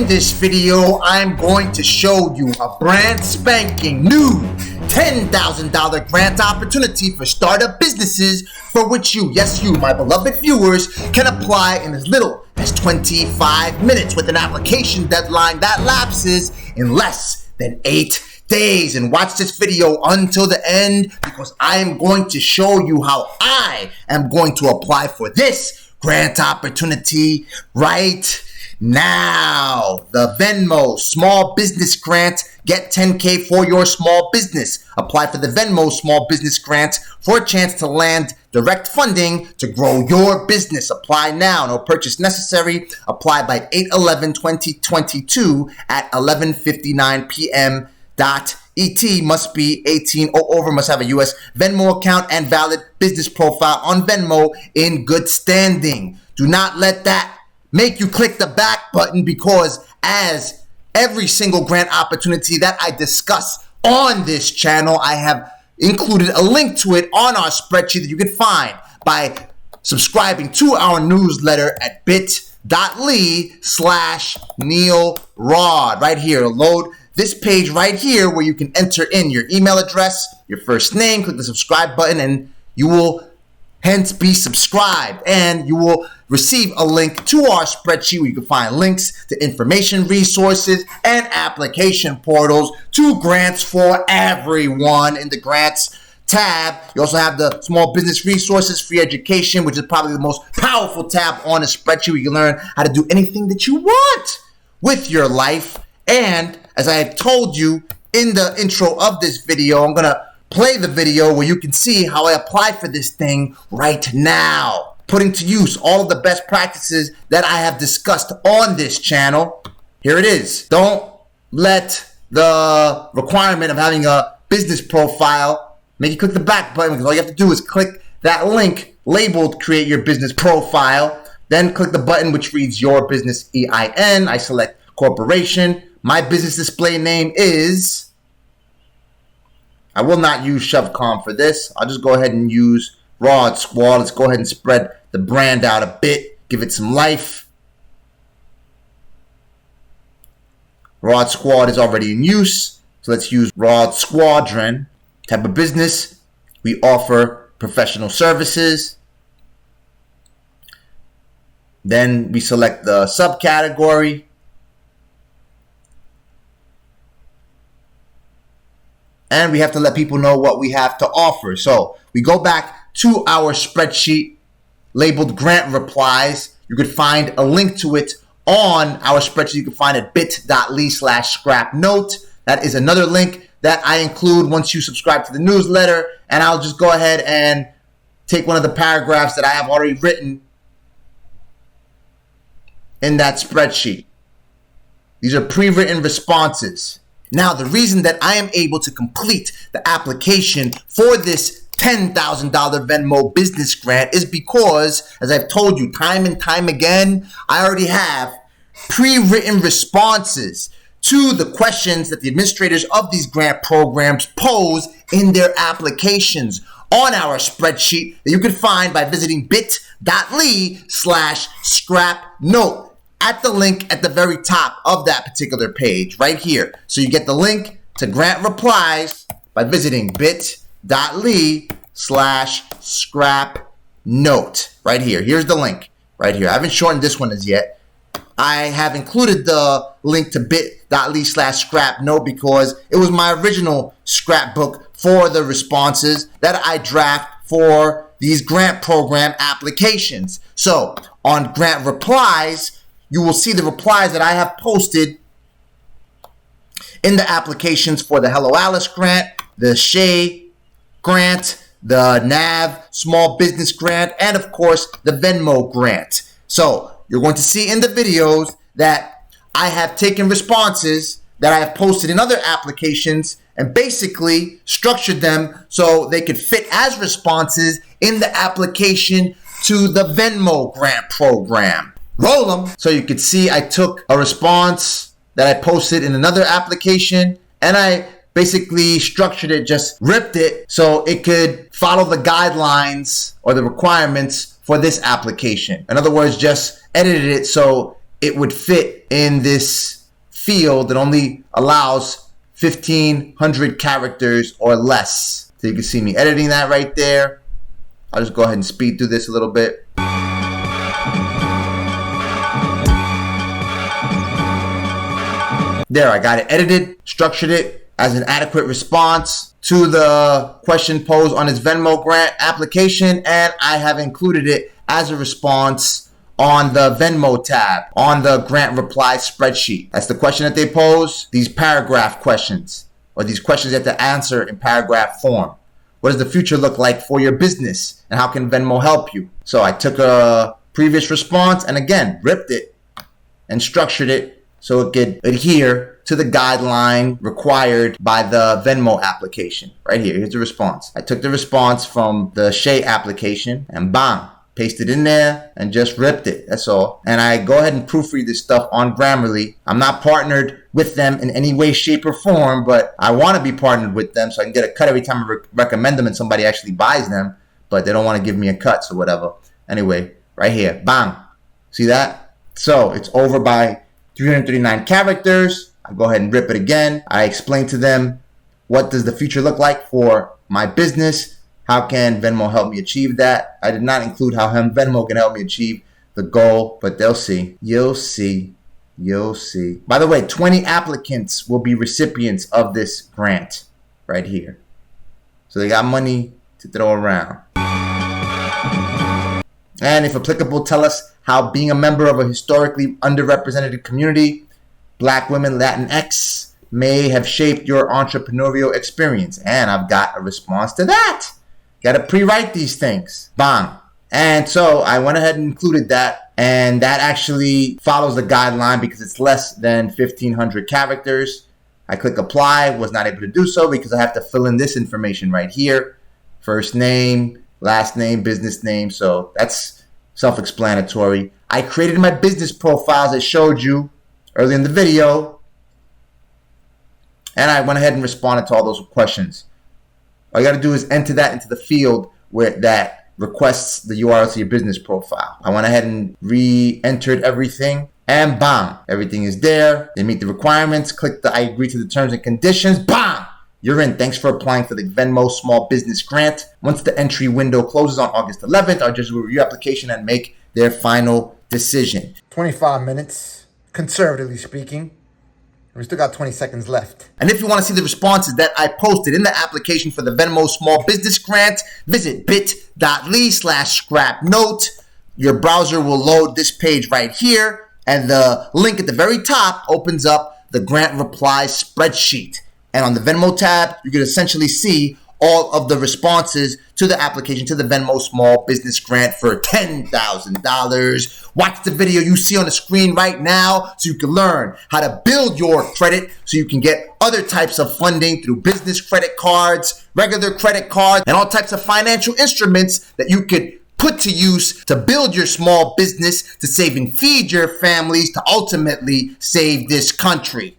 this video, I'm going to show you a brand spanking new $10,000 grant opportunity for startup businesses for which you, yes you, my beloved viewers, can apply in as little as 25 minutes with an application deadline that lapses in less than 8 days. And watch this video until the end because I am going to show you how I am going to apply for this grant opportunity right now. The Venmo Small Business Grant. Get 10K for your small business. Apply for the Venmo Small Business Grant for a chance to land direct funding to grow your business. Apply now. No purchase necessary. Apply by 8/11/2022 at 11:59 p.m. ET. Must be 18 or over. Must have a U.S. Venmo account and valid business profile on Venmo in good standing. Do not let that make you click the back button, because as every single grant opportunity that I discuss on this channel, I have included a link to it on our spreadsheet that you can find by subscribing to our newsletter at bit.ly/Neal Rod. Right here, load this page right here where you can enter in your email address, your first name, click the subscribe button, and you will hence be subscribed, and you will receive a link to our spreadsheet where you can find links to information resources and application portals to grants for everyone in the grants tab. You also have the small business resources, free education, which is probably the most powerful tab on the spreadsheet where you can learn how to do anything that you want with your life. And as I had told you in the intro of this video, I'm gonna play the video where you can see how I apply for this thing right now, putting to use all of the best practices that I have discussed on this channel. Here it is. Don't let the requirement of having a business profile make you click the back button, because all you have to do is click that link labeled Create Your Business Profile, then click the button which reads Your Business EIN. I select Corporation. My business display name is, I will not use ShoveCom for this. I'll just go ahead and use Rod Squad. Let's go ahead and spread the brand out a bit. Give it some life. Rod Squad is already in use, so let's use Rod Squadron. Type of business, we offer professional services. Then we select the subcategory. And we have to let people know what we have to offer. So we go back to our spreadsheet labeled Grant Replies. You could find a link to it on our spreadsheet. You can find it at bit.ly/scrap note. That is another link that I include once you subscribe to the newsletter. And I'll just go ahead and take one of the paragraphs that I have already written in that spreadsheet. These are pre-written responses. Now, the reason that I am able to complete the application for this $10,000 Venmo business grant is because, as I've told you time and time again, I already have pre-written responses to the questions that the administrators of these grant programs pose in their applications on our spreadsheet that you can find by visiting bit.ly/scrap note. At the link at the very top of that particular page right here. So you get the link to grant replies by visiting bit.ly/scrap note right here. Here's the link right here. I haven't shortened this one as yet. I have included the link to bit.ly/scrap note because it was my original scrapbook for the responses that I draft for these grant program applications. So on grant replies, you will see the replies that I have posted in the applications for the Hello Alice grant, the Shea grant, the NAV Small Business Grant, and of course the Venmo grant. So you're going to see in the videos that I have taken responses that I have posted in other applications and basically structured them so they could fit as responses in the application to the Venmo grant program. Roll them. So you could see I took a response that I posted in another application and I basically structured it, just ripped it so it could follow the guidelines or the requirements for this application. In other words, just edited it so it would fit in this field that only allows 1,500 characters or less. So you can see me editing that right there. I'll just go ahead and speed through this a little bit. There, I got it edited, structured it as an adequate response to the question posed on his Venmo grant application, and I have included it as a response on the Venmo tab on the grant reply spreadsheet. That's the question that they pose, these paragraph questions, or these questions you have to answer in paragraph form. What does the future look like for your business, and how can Venmo help you? So I took a previous response and again ripped it and structured it so it could adhere to the guideline required by the Venmo application. Right here, here's the response. I took the response from the Shay application and bang, pasted in there and just ripped it. That's all. And I go ahead and proofread this stuff on Grammarly. I'm not partnered with them in any way, shape, or form, but I want to be partnered with them so I can get a cut every time I recommend them and somebody actually buys them, but they don't want to give me a cut, so whatever. Anyway, right here, bang. See that? So it's over by 339 characters. I go ahead and rip it again. I explain to them, what does the future look like for my business? How can Venmo help me achieve that? I did not include how Venmo can help me achieve the goal, but they'll see. You'll see. You'll see. By the way, 20 applicants will be recipients of this grant right here. So they got money to throw around. And if applicable, tell us how being a member of a historically underrepresented community, Black women, Latinx, may have shaped your entrepreneurial experience. And I've got a response to that. Got to pre-write these things. Bang. And so I went ahead and included that. And that actually follows the guideline because it's less than 1,500 characters. I click apply, was not able to do so because I have to fill in this information right here. First name, last name, business name. So that's self-explanatory. I created my business profiles I showed you earlier in the video. And I went ahead and responded to all those questions. All you got to do is enter that into the field where that requests the URL to your business profile. I went ahead and re-entered everything. And bam, everything is there. They meet the requirements. Click the I agree to the terms and conditions. Bam! You're in. Thanks for applying for the Venmo Small Business Grant. Once the entry window closes on August 11th, our judges will review your application and make their final decision. 25 minutes, conservatively speaking. We still got 20 seconds left. And if you want to see the responses that I posted in the application for the Venmo Small Business Grant, visit bit.ly/scrapnote. Your browser will load this page right here, and the link at the very top opens up the grant reply spreadsheet. And on the Venmo tab, you can essentially see all of the responses to the application to the Venmo Small Business Grant for $10,000. Watch the video you see on the screen right now so you can learn how to build your credit so you can get other types of funding through business credit cards, regular credit cards, and all types of financial instruments that you could put to use to build your small business, to save and feed your families, to ultimately save this country.